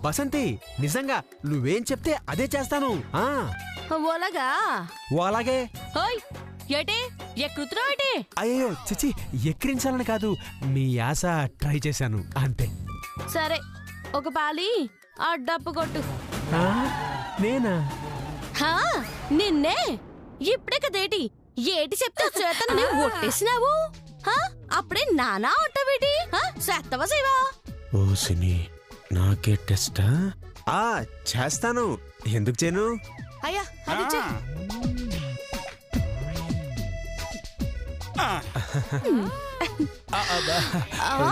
బసంతి నిజంగా నువ్వేం చెప్తే అదే చేస్తాను. అలాగే. ఏటే ఎక్కడుతున్నావేటి? అయ్యో చిచి, ఎక్కిరించాలని కాదు, మీ యాస ట్రై చేశాను అంతే. సరే, ఒక పాలి ఆ డప్పు కొట్టు. నేనా? నిన్నే. ఇప్పుడే కదేటి ఏటి చెప్తే చేతను ఒట్టేసినావు. అప్పుడే నానా అంటావేటి? చేస్తావా సేవా? ఓ సిని, నాకే టెస్టా? చేస్తాను, ఎందుకు చేయను? అయ్యా అది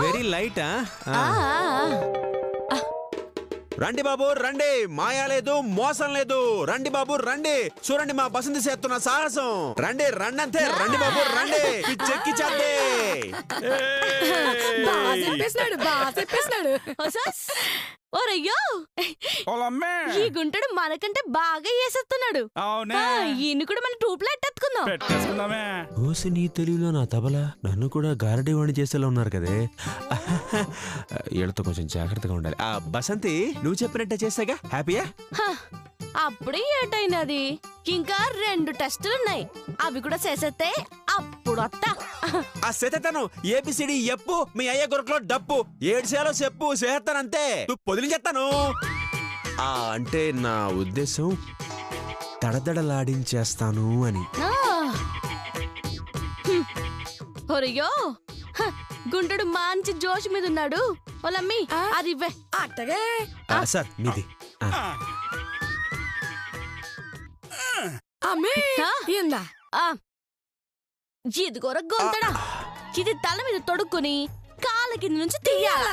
వెరీ లైటా? రండి బాబు రండి, మాయా లేదు మోసం లేదు. రండి బాబు రండి, చూడండి మా బసంతి చేస్తున్న సాహసం. రండి రండి అంతే, రండి బాబు రండి, పిచ్చెక్కి చేద్దే. ఓరయ్యో, ఈ గుంటడు మనకంటే బాగా వేసేస్తున్నాడు. ఈయన కూడా మన టూప్లో ఎట్టేసుకుందాం. ఓసి నీ తెలుగులో నా తబలా నన్ను కూడా గారడీ వాణి చేసేలా ఉన్నారు కదే. వీళ్ళతో కొంచెం జాగ్రత్తగా ఉండాలి. బసంతి, నువ్వు చెప్పినట్టే చేసాగా, హ్యాపీయా? అప్పుడే ఏటైనది. ఇంకా 2 టెస్టులున్నాయి, అవి కూడా చేసేస్తే అప్పుడు వస్తా. చేతను ఏబిసిడి ఎప్పు, మీ అయ్య గురకలో డప్పు, 7 సేలో చెప్పు, చేస్తానంతే. పొదిలించేస్తాను. అంటే నా ఉద్దేశం తడదడలాడించేస్తాను అని. ఒరయ్యో, గుంటడు మంచి జోష్ మీద ఉన్నాడు. వాళ్ళమ్మి అది ఇవ్వే. అట్టగే సార్ మీది. ఇదిగోర గొంతడా, ఇది తల మీద తొడుక్కుని కాళ్ళ కింద నుంచి తీయాలి.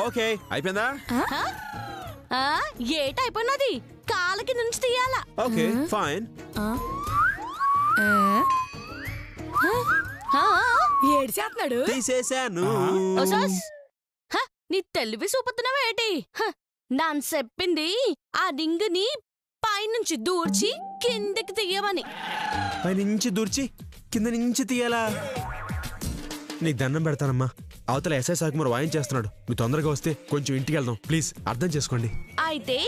ఓకే అయిపోయిందా? ఏటైపోయినది, కాళ్ళ కింద నుంచి తీయాలా. Okay fine. ఏడు చేస్తున్నాడు, తీసేశాను. నీ తెలివి చూపుతున్నావా ఏటి? నాన్ చెప్పింది ఆ రింగుని పైనుంచి దూర్చి కిందకి తీయమని. పైనుంచి దూర్చి కింద నుంచి తీయాలా? నీకు దండం పెడతానమ్మా, అవతల ఎస్ఐ సాకుమార్ వాయించేస్తున్నాడు. నువ్వు తొందరగా వస్తే కొంచెం ఇంటికి వెళ్దాం ప్లీజ్, అర్థం చేసుకోండి. అయితే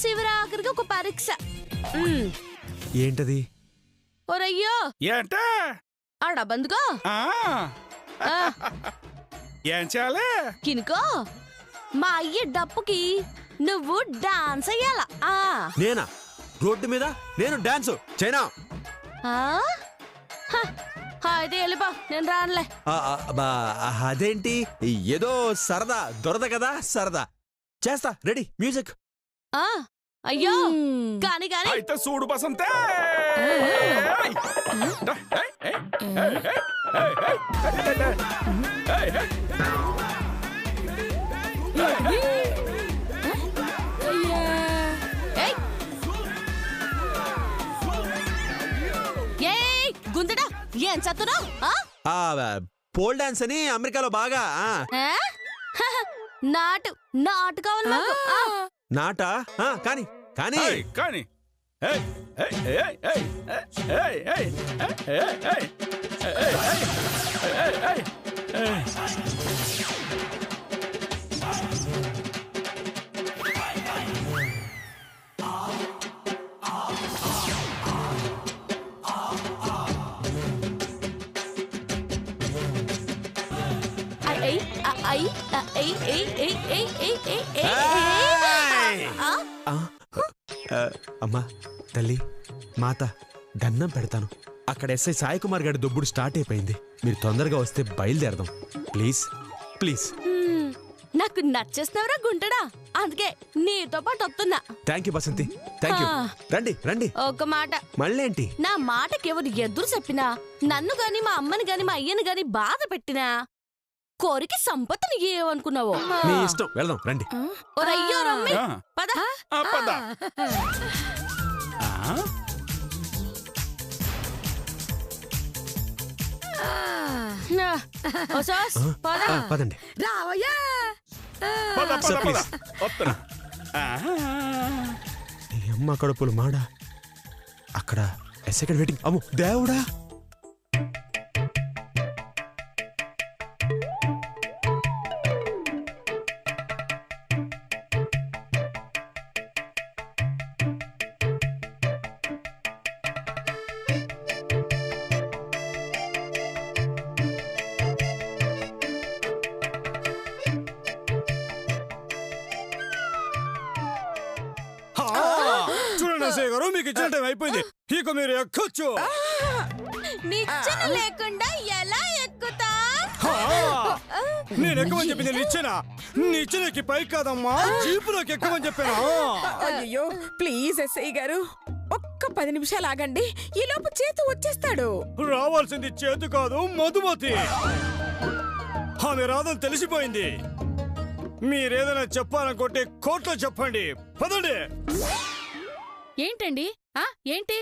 శివరాఖరికి ఒక పరీక్ష. ఏంటది? ఒరయ్యో, ఆడబందుకో. ఏం చేయాలి? కినుకో, మా అయ్య డప్పుకి నువ్వు డాన్స్ అయ్యాలా. నేనా? రోడ్డు మీద నేను డాన్స్ చైనా? అయితే వెళ్ళిపో, నేను రానులే. అదేంటి, ఏదో సరదా దొరద కదా, సరదా చేస్తా. Ready music. అయ్యో కాని కాని అయితే చూడు బసంతే. గుంతడా ఏం చదువుతున్నావు? పోల్ డాన్స్ అని అమెరికాలో బాగా. నాటు కావాలి నాకు. నాటా? కానీ కానీ కానీ అమ్మా తల్లి మాత దండం పెడతాను. అక్కడ ఎస్ఐ సాయి కుమార్ గారి దొబ్బుడు స్టార్ట్ అయిపోయింది. మీరు తొందరగా వస్తే బయలుదేరదాం ప్లీజ్ ప్లీజ్. నాకు నచ్చేస్తున్నావురా గుంటడా, అందుకే నీతో పాటు వస్తున్నా. Thank you Basanti, thank you. రండి రండి. ఒక మాట, మళ్ళేంటి? నా మాటకి ఎవరు ఎదురు చెప్పినా, నన్ను గాని మా అమ్మని గాని మా అయ్యని గాని బాధ పెట్టినా, కోరికి సంపత్తిని ఏమనుకున్నావో. మీ ఇష్టం, వెళ్దాం రండి. ఒరయ్యో రమ్మి, పద పద. పదండి. రావయ్యా. అమ్మ కడుపులు మాడా, అక్కడ సెకండ్ వెయిటింగ్. అమ్మో దేవుడా. మీకు ఇచ్చిన టైం అయిపోయింది, ఇక మీరు ఎక్కొచ్చు. నిచ్చెన లేకుండా ఎలా ఎక్కుతా? నేను ఎక్కమని చెప్పింది నిచ్చెనకి పైకి కాదమ్మా, జీపులోకి ఎక్కమని చెప్పాను. అయ్యో ప్లీజ్ ఎస్ఐ గారు ఒక్క 10 నిమిషాలు ఆగండి, ఈ లోపు చేతు వచ్చేస్తాడు. రావాల్సింది చేతు కాదు, మధుమతి. ఆమె రాదని తెలిసిపోయింది. మీరేదైనా చెప్పాలనుకుంటే కోర్టులో చెప్పండి. పదండి. ఏంటండి ఏంటి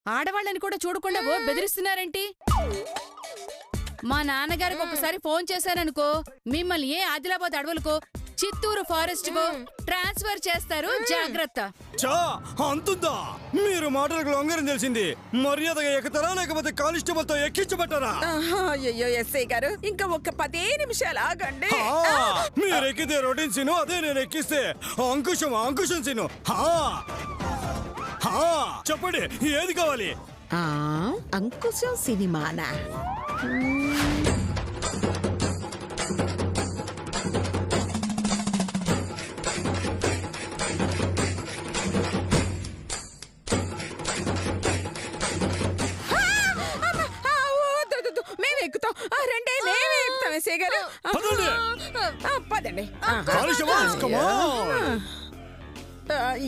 ఆడవాళ్ళని కూడా చూడకుండా ఓ బెదిరిస్తున్నారేంటి? మా నాన్నగారికి ఒకసారి ఫోన్ చేశాననుకో, మిమ్మల్ని ఏ ఆదిలాబాద్ అడవులకో చిత్తూరు ఫారెస్ట్ కో ట్రాన్స్ఫర్ చేస్తారు, జాగ్రత్త. చా అంతుందా? మీరు మాటలకు లొంగరని తెలిసింది. మర్యాదగా ఎక్కుతారా లేకపోతే కానిస్టేబుల్ తో ఎక్కించబట్టారా? అయ్యో ఎస్ఐ గారు ఇంకా ఒక్క 10 నిమిషాలు ఆగండి. మీరు ఎక్కితే రొటీన్ సీను, అదే నేను ఎక్కిస్తే అంకుశం సీను. చెప్పండి, ఏది కావాలి? అంకుశం సినిమానా? మేము ఎక్కుతాం, రండి మేమే ఎక్కుతాం ఎస్ఐ గారు. పదండి.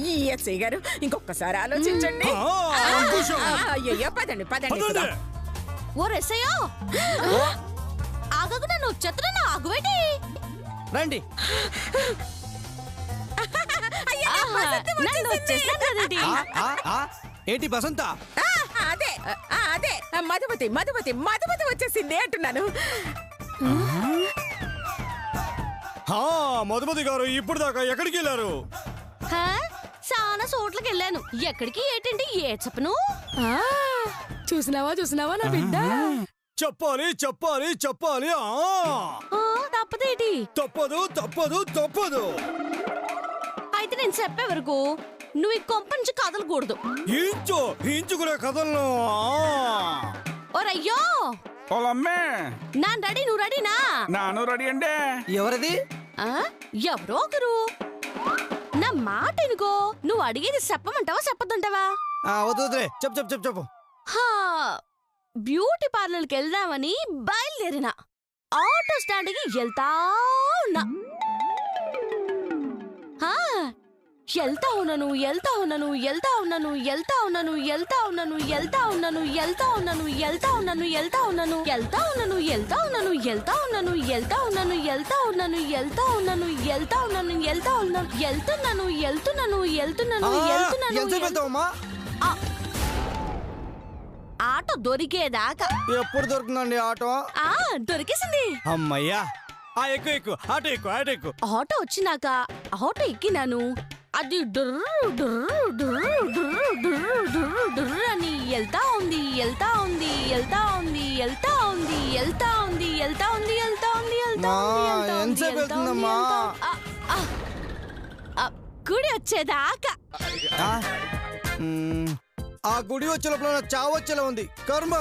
ఈ ఎస్ఐ గారు ఇంకొకసారి ఆలోచించండి. అయ్యో పదండి పదండి. ఓ రెసయ్యో, ఆగకుండా నువ్వు చెత్తనా ఆగువేటి? రండి. ఏంటి బసంత? అదే అదే మధుమతి వచ్చేసింది అంటున్నాను. మధుమతి గారు ఇప్పుడు దాకా ఎక్కడికి వెళ్ళారు? చాలా చోట్లకి వెళ్ళాను. ఎక్కడికి ఏంటండి ఏ చెప్పను? చూసినావా నా బిడ్డ? చెప్పాలి. తప్పదేటి? తప్పదు. అయితే నేను చెప్పే వరకు నువ్వు ఈ కొంప నుంచి కదలకూడదు. ఇంచుకునే కథలను. ఓరయ్యో పొలమ్మే, నాన్ రెడీ, నువ్వు రెడీనా? నాను రెడీ అండి. ఎవరది? ఎవరో ఒకరు. నా మాట ఎనుకో, నువ్వు అడిగేది చెప్పమంటావా చెప్పదంటావా? వద్దులే, చెప్పు. బ్యూటీ పార్లర్కి వెళ్దామని బయలుదేరిన ఆటో స్టాండ్కి వెళ్తా ఉన్నా. వెళ్తా ఉన్నాను ఆటో దొరికేదాకా. ఎప్పుడు దొరుకుతుందండి ఆటో? దొరికేసింది. అమ్మయ్యా, ఎక్కు ఆటో వచ్చినాక ఆటో ఎక్కినాను. అది అని వెళ్తా ఉంది. గుడి వచ్చేదాకా. ఆ గుడి వచ్చే లోపల చావచ్చేలా ఉంది. కర్మ.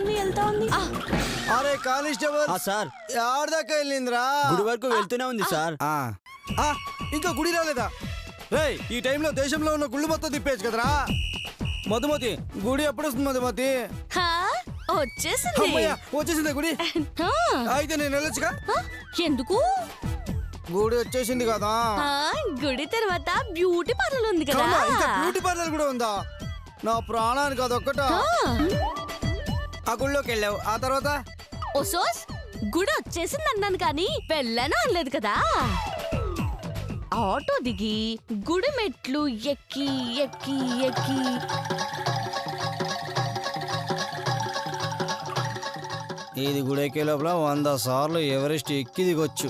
వెళ్తా ఉంది. అరే కానిస్టేబుల్ సార్, ఆడదాకా వెళ్ళిందిరా? గుడి వరకు వెళ్తూనే ఉంది సార్. ఇంకా గుడి రాలేదా? రేయ్, ఈ టైంలో దేశంలో ఉన్న గుళ్ళు మొత్తం తిప్పేచ్చు కదరా. మధుమతి, గుడి ఎప్పుడు వస్తుంది మధుమతి? వచ్చేసింది గుడి. అయితే నేను వెళ్ళొచ్చుగా? ఎందుకు? గుడి వచ్చేసింది కదా. గుడి తర్వాత బ్యూటీ పార్లర్ ఉంది కదా. బ్యూటీ పార్లర్ కూడా ఉందా? నా ప్రాణానికి అదొక్కట. ఆ గుళ్ళోకి వెళ్ళావు, ఆ తర్వాత? ఓసోస్, గుడి వచ్చేసింది అన్నాను కానీ వెళ్ళాను అనలేదు కదా. ఆటో దిగి గుడి మెట్లు ఎక్కి ఇది గుడి ఎక్కే లోపల 100 సార్లు ఎవరెస్ట్ ఎక్కి దిగొచ్చు.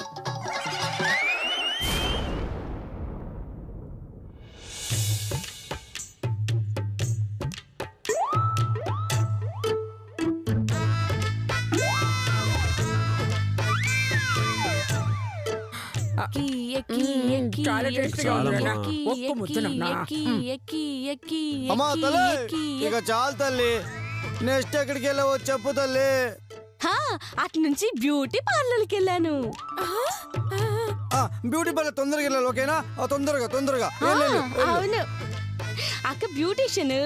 చాలా టేస్టీగా ఉంది నాన్న. ఒక్క ముద్దు నాన్న. అమ్మా తల్లి ఇక చాలు తల్లి, నెక్స్ట్ ఎక్కడికి వెళ్ళావో చెప్పు తల్లి. అటు నుంచి బ్యూటీ పార్లర్కి వెళ్ళాను. బ్యూటీ పార్లర్ తొందరగా వెళ్ళాలి, ఓకేనా? తొందరగా తొందరగా వెళ్ళు. అవును అక్క బ్యూటీషియన్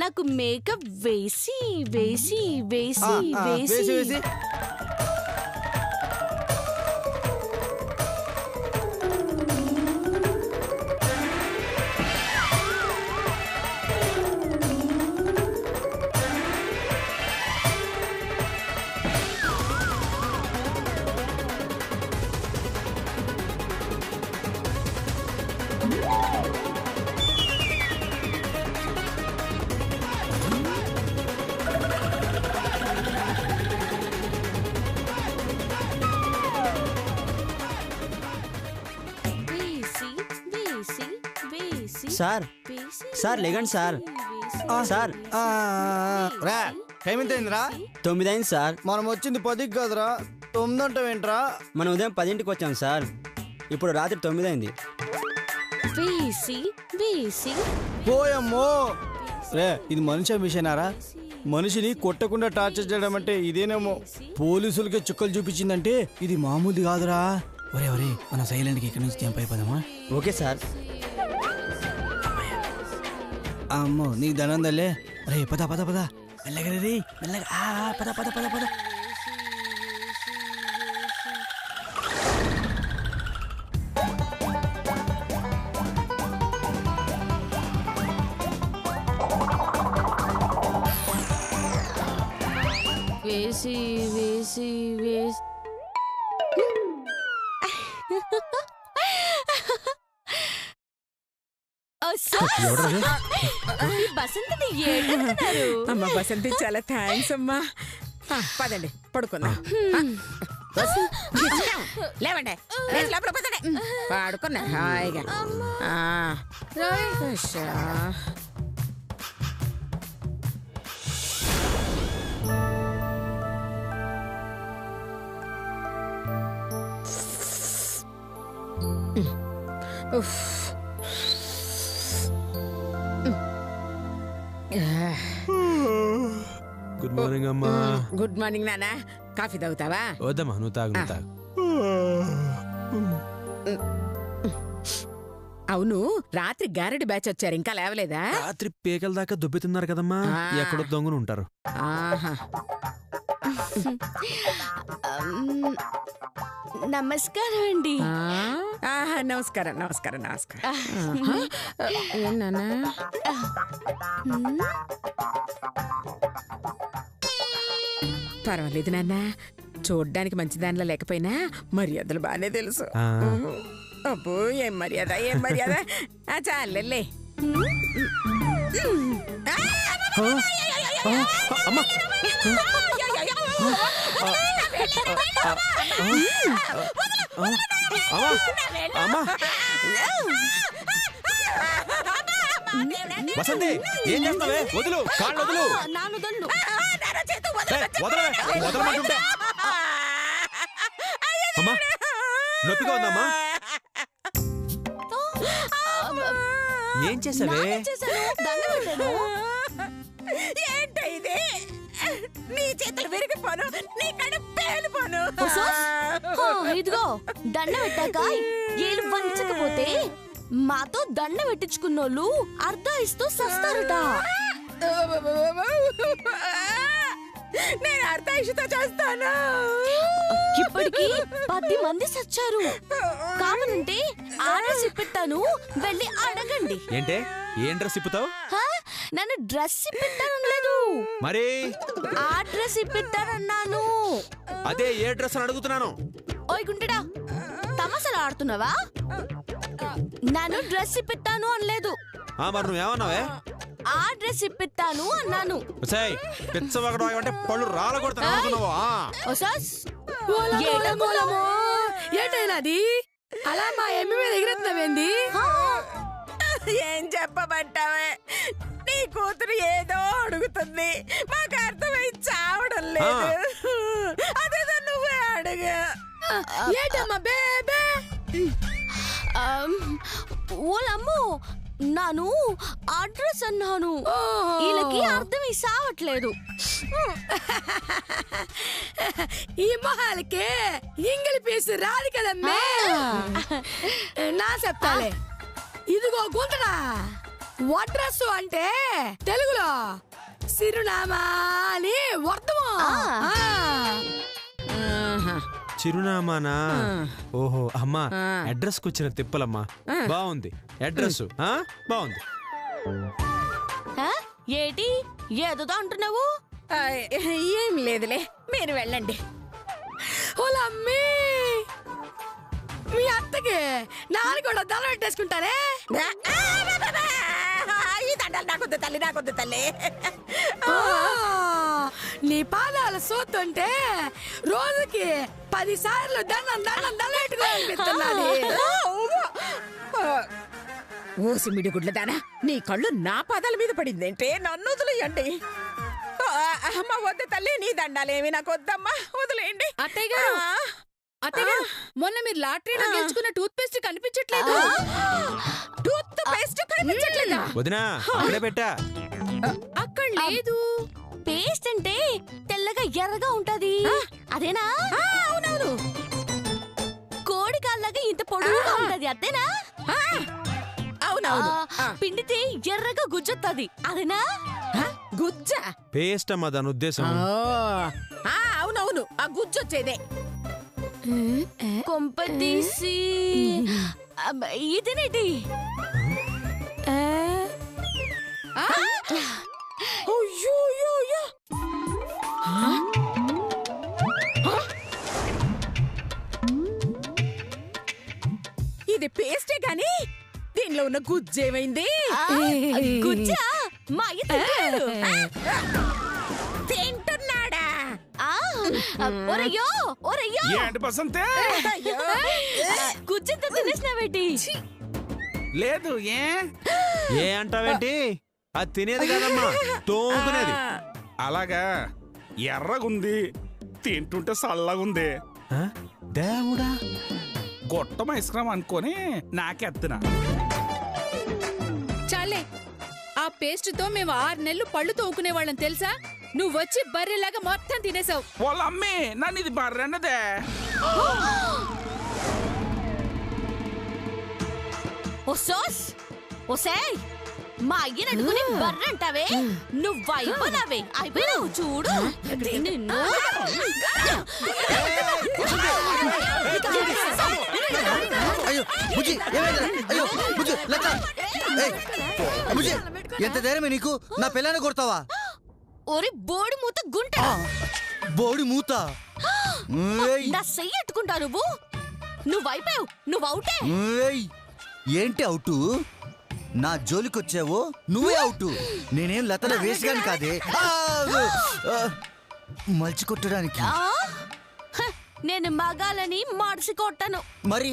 నాకు మేకప్ వేసి వేసి వేసి వేసి వేసి వేసి సార్ సార్ లేకండి సార్. సార్ రా, టైం ఎంత అయిందిరా? 9 అయింది సార్. మనం వచ్చింది 10కి కదరా, 9 అంటావేంట్రా? మనం ఉదయం 10ంటికి వచ్చాం సార్, ఇప్పుడు రాత్రి 9 అయింది. వేసి వేసి పోయమ్మో రే, ఇది మనిషి మిషనారా? మనిషిని కొట్టకుండా టార్చర్ చేయడం అంటే ఇదేనేమో. పోలీసులకి చుక్కలు చూపించిందంటే ఇది మామూలు కాదురా. ఒరే ఒరే, మనం సైలెంట్కి ఇక్కడి నుంచి జంప్ అయిపోదామా? Okay sir. అమ్మో నీకు ధనందలే. రే పద పద పద, మెల్లగా రే మెల్లగా. పద పద పద పద. వేసి వేసి వేసి బసంతిని ఏడుతున్నారు. అమ్మ బసంతి చాలా థ్యాంక్స్ అమ్మా. పదండి పడుకుందాం. లేవండి, లోపల పదండి. పడుకున్నా హాయిగా. గుడ్ మార్నింగ్ అమ్మా. గుడ్ మార్నింగ్ నాన్న. కాఫీ తాగుతావా? వద్దమ్మా, నువ్వు తాగు, నువ్వు తాగు. అవును, రాత్రి గారెడి బ్యాచ్ వచ్చారు, ఇంకా లేవలేదా? రాత్రి పేకల దాకా దుబ్బెతున్నారు కదమ్మా, ఎక్కడో దొంగలు ఉంటారు. ఆహా. నమస్కారం అండి. నమస్కారం నమస్కారం నమస్కారం. ఏనా పర్వాలేదు నాన్న, చూడ్డానికి మంచిదానిలో లేకపోయినా మర్యాదలు బాగానే తెలుసు. అబ్బో ఏం మర్యాద, ఏం మర్యాద. చాలే. వసంతి ఏం చేస్తావే? వదులు, కాళ్ళు వదులు. వదలమంటుంటే అమ్మా, నొప్పిగా ఉందమ్మా. ఏం చేసావే? ఏంటో ఇది, నీ చేతులు విరిగిపోను, నీ కడుపు పేలిపోను. ఇదిగో దండ పెట్టాక ఏళ్ళు వంచకపోతే మాతో దండ పెట్టించుకున్నోళ్ళు అర్ధాయిస్తూ సస్తారట. నేను అర్ధాయిషతో చేస్తాను. ఇప్పటికి 10 మంది సచ్చారు. కావాలంటే ఆ డ్రెస్ ఇప్పిస్తాను, వెళ్ళి అడగండి. ఏంటే, ఏం డ్రెస్ ఇప్పుతావు? నన్ను డ్రెస్ ఇప్పిస్తానలేదు, మరి ఆ డ్రెస్ ఇప్పిస్తానన్నాను. అదే ఏ డ్రెస్ అని అడుగుతున్నాను. ఓయ్ గుంటడా, తమాసలు ఆడుతున్నావా? నన్ను డ్రెస్ ఇప్పిస్తాను అనలేదు. మరి నువ్వేమన్నావే? ఆ డ్రెస్ ఇప్పిస్తాను అన్నాను. పిచ్చవగడం పళ్ళు రాల కొడుతున్నావు. ఏటైనాది అలా మా ఎమ్మె మీద ఎగిరెత్తున్నావేంది? ఏం చెప్పమంటావే, నీ కూతురు ఏదో అడుగుతుంది, మాకు అర్థమై చావడం లేదు. అదేదో నువ్వే అడుగు. ఏటమ్మా బేబే? ఓలమ్మో నాను అడ్రస్ అన్నాను వీళ్ళకి అర్థం సావట్లేదు ఈ మొహాలకి ఇంగిలి పీసు రాదు కదమ్మా నా చెప్తాలే ఇదిగో గుంతడా అడ్రస్ అంటే తెలుగులో చిరునామా అని అర్థము చిరునామానా ఓహో అమ్మా అడ్రస్ కు వచ్చిన తిప్పలమ్మా బాగుంది అడ్రస్ బాగుంది ఏటి ఏదో అంటున్నావు ఏం లేదులే మీరు వెళ్ళండి ఓలమ్మి మీ అత్తకి నాన్న కూడా దండ పెట్టేసుకుంటారే ఈ దండలు నాకొద్దు తల్లి నాకొద్దు తల్లి నీ పాదాలు చూస్తుంటే రోజుకి 10 సార్లు దండం దండం దండం పెట్టుకోవాలనిపిస్తున్నాను ఓసి మిడిగుడ్ల దానా నీ కళ్ళు నా పాదాల మీద పడిందేంటే నన్ను వదిలేయండి అమ్మ వద్దు తల్లి నీ దండాలేమి నాకు వద్దమ్మా వదిలేయండి అత్తయ్య గారు అత్తయ్య గారు మొన్న మీరు లాటరీలో గెలుచుకున్న టూత్ పేస్ట్ కనిపించట్లేదు టూత్ పేస్ట్ కనిపించట్లేదా వదినా అక్కడే పెట్టా అక్కడ లేదు పేస్ట్ అంటే తెల్లగా ఎర్రగా ఉంటది అదేనా అవునవును కోడి కాళ్ళగా ఇంత పొడుగుగా ఉంటది అదేనా అవునవును పిండితే ఎర్రగా గుజ్జొత్తది అదేనా గుజ్జ పేస్ట్ అమ్మా దాని ఉద్దేశం అవునవును ఆ గుజ్జొచ్చేదే కొంప తీసి ఇదేనేటి ఇది పేస్టే గాని దీనిలో ఉన్న గుజ్జేమైంది గుజ్జా మా అయ్య తింటాడు. తింటున్నాడా ఒరయ్యో ఒరయ్యో ఏంటి బసంతే గుజ్జంత తినేసినావేటి లేదు ఏ అంటావేంటి అది తినేది కదమ్మా తోముకునేది అలాగా ఎర్రగుంది తింటుంటే చల్లగుంది దేవుడా గొట్టం ఐస్ క్రీమ్ అనుకొని నాకెత్తున చాలే ఆ పేస్ట్ తో మేము 6 నెలలు పళ్ళు తోకునే వాళ్ళం తెలుసా నువ్వు వచ్చి బర్రెలాగా మొత్తం తినేసావు వాళ్ళ అమ్మే నన్ను ఇది బర్రెన్నదే ఓ సోస్ ఓసేయ్ మా అయ్యని అడుగుని బర్రంటావే నువ్వు అయిపోయినావు చూడు నిన్ను అయ్యో బుజ్జి ఏమైందిరా? అయ్యో బుజ్జి లక్క ఏయ్ బుజ్జి ఎంత ధైర్యమే నీకు నా పిల్లని కొడతావా ఒరి బోడి మూత గుంట బోడి మూత ఏయ్ నా చెయ్యి అట్టుకుంటా నువ్వు అయిపోయావు నువ్వు అవుటే ఏయ్ ఏంటి అవుటు నా జోలికొచ్చావో నువ్వే అవుటు నేనేం లతల వేసిగాని కాదే మల్చి కొట్టడానికి నేను మగాలని మార్చి కొట్టాను మరి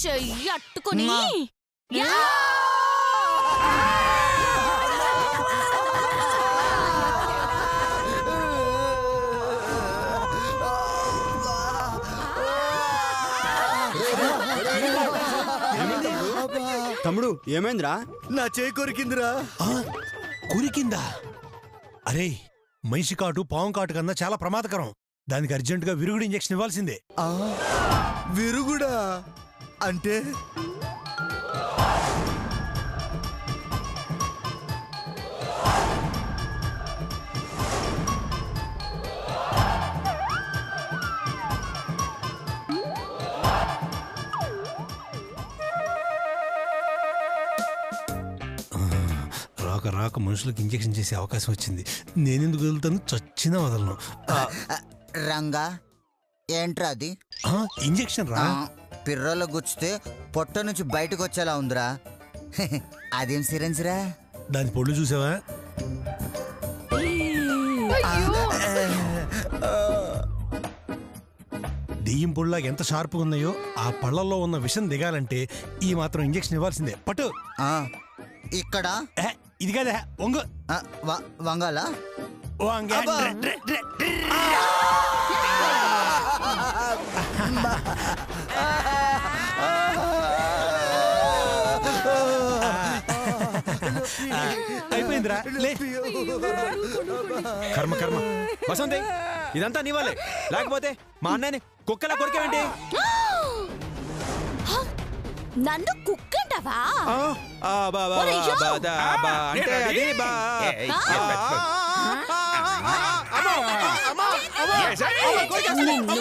చెయ్యి అట్టుకుని తమ్ముడు ఏమైందిరా? నా చేయి కొరికిందిరా. కొరికిందా? అరే మనిషి కాటు పాము కాటు కన్నా చాలా ప్రమాదకరం. దానికి అర్జెంటుగా విరుగుడు ఇంజెక్షన్ ఇవ్వాల్సిందే. విరుగుడా అంటే రాక మనుషులకు ఇంజెక్షన్ చేసే అవకాశం వచ్చింది. నేనెందుకు వదులుతాను? చచ్చినా వదలను. రంగా ఏంట్రా అది? ఇంజెక్షన్ రా. పిర్రలో గుచ్చితే పొట్ట నుంచి బయటకు వచ్చేలా ఉందిరా. అదేం సిరెంజ్రా? దాని పొళ్ళు చూసావా? దెయ్యం పొళ్ళలాగా ఎంత షార్ప్గా ఉన్నాయో ఆ పళ్ళల్లో ఉన్న విషం దిగాలంటే ఈ మాత్రం ఇంజెక్షన్ ఇవ్వాల్సిందే. పట్టు. ఇక్కడ ఇది కదా వంగు. వంగాలా? అయిపోయిందిరా లే. కర్మ కర్మ వసంతి ఇదంతా నీ వల్లే, లేకపోతే మా అన్నయ్యని కుక్కలా కొరికేవేంటి? నన్ను కుక్కంటావా? అంటే అది నిన్ను